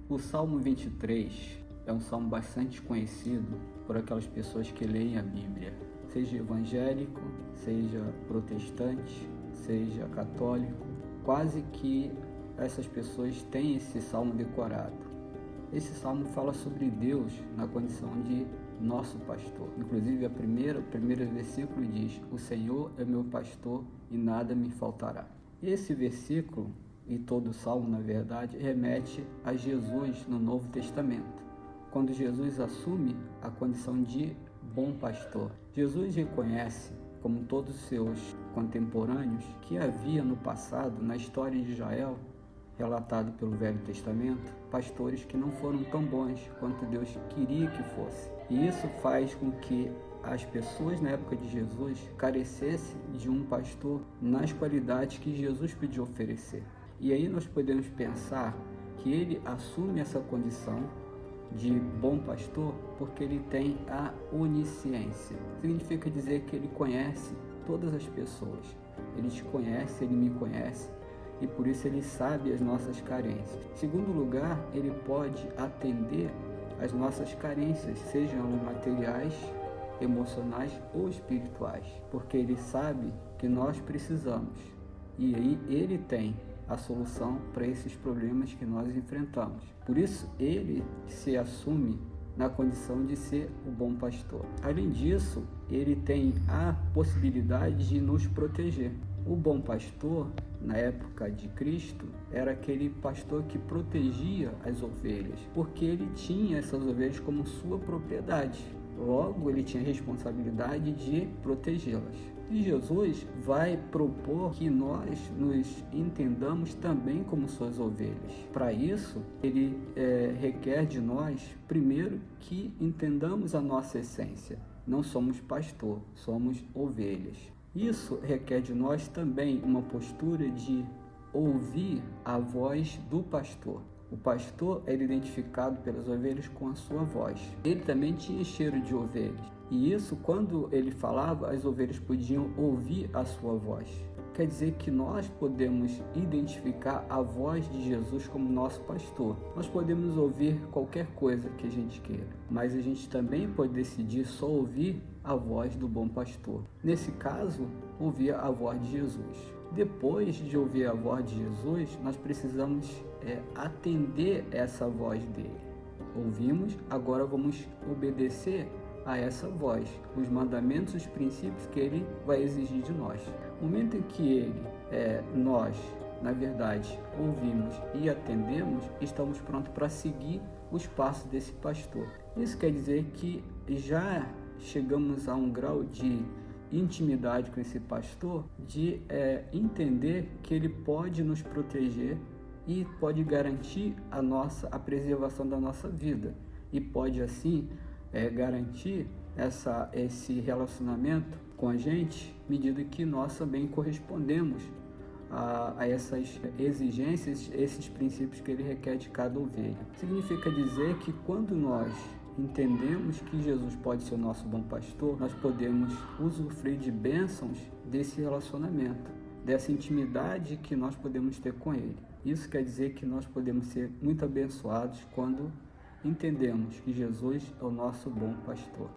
O Salmo 23 é um salmo bastante conhecido por aquelas pessoas que leem a Bíblia, seja evangélico, seja protestante, seja católico, quase que essas pessoas têm esse salmo decorado. Esse salmo fala sobre Deus na condição de nosso pastor. Inclusive, o primeiro versículo diz: "O Senhor é meu pastor e nada me faltará". Esse versículo, e todo o salmo, na verdade, remete a Jesus no Novo Testamento, quando Jesus assume a condição de bom pastor. Jesus reconhece, como todos os seus contemporâneos, que havia no passado, na história de Israel, relatado pelo Velho Testamento, pastores que não foram tão bons quanto Deus queria que fosse. E isso faz com que as pessoas na época de Jesus carecessem de um pastor nas qualidades que Jesus podia oferecer. E aí nós podemos pensar que ele assume essa condição de bom pastor porque ele tem a onisciência. Significa dizer que ele conhece todas as pessoas. Ele te conhece, ele me conhece, e por isso ele sabe as nossas carências. Em segundo lugar, ele pode atender as nossas carências, sejam elas materiais, emocionais ou espirituais, porque ele sabe que nós precisamos, e aí ele tem a solução para esses problemas que nós enfrentamos. Por isso ele se assume na condição de ser o bom pastor. Além disso, ele tem a possibilidade de nos proteger. O bom pastor, na época de Cristo, era aquele pastor que protegia as ovelhas, porque ele tinha essas ovelhas como sua propriedade. Logo, ele tinha a responsabilidade de protegê-las. E Jesus vai propor que nós nos entendamos também como suas ovelhas. Para isso, ele requer de nós, primeiro, que entendamos a nossa essência. Não somos pastor, somos ovelhas. Isso requer de nós também uma postura de ouvir a voz do pastor. O pastor era identificado pelas ovelhas com a sua voz. Ele também tinha cheiro de ovelhas. E isso, quando ele falava, as ovelhas podiam ouvir a sua voz. Quer dizer que nós podemos identificar a voz de Jesus como nosso pastor. Nós podemos ouvir qualquer coisa que a gente queira, mas a gente também pode decidir só ouvir a voz do bom pastor. Nesse caso, ouvir a voz de Jesus. Depois de ouvir a voz de Jesus, nós precisamos atender essa voz dele. Ouvimos, agora vamos obedecer a essa voz, os mandamentos, os princípios que ele vai exigir de nós. No momento em que nós, na verdade, ouvimos e atendemos, estamos prontos para seguir os passos desse pastor. Isso quer dizer que já chegamos a um grau de intimidade com esse pastor, de entender que ele pode nos proteger e pode garantir a preservação da nossa vida, e pode assim garantir esse relacionamento com a gente, à medida que nós também correspondemos a essas exigências, esses princípios que ele requer de cada ovelha. Significa dizer que quando nós entendemos que Jesus pode ser o nosso bom pastor, nós podemos usufruir de bênçãos desse relacionamento, dessa intimidade que nós podemos ter com ele. Isso quer dizer que nós podemos ser muito abençoados quando entendemos que Jesus é o nosso bom pastor.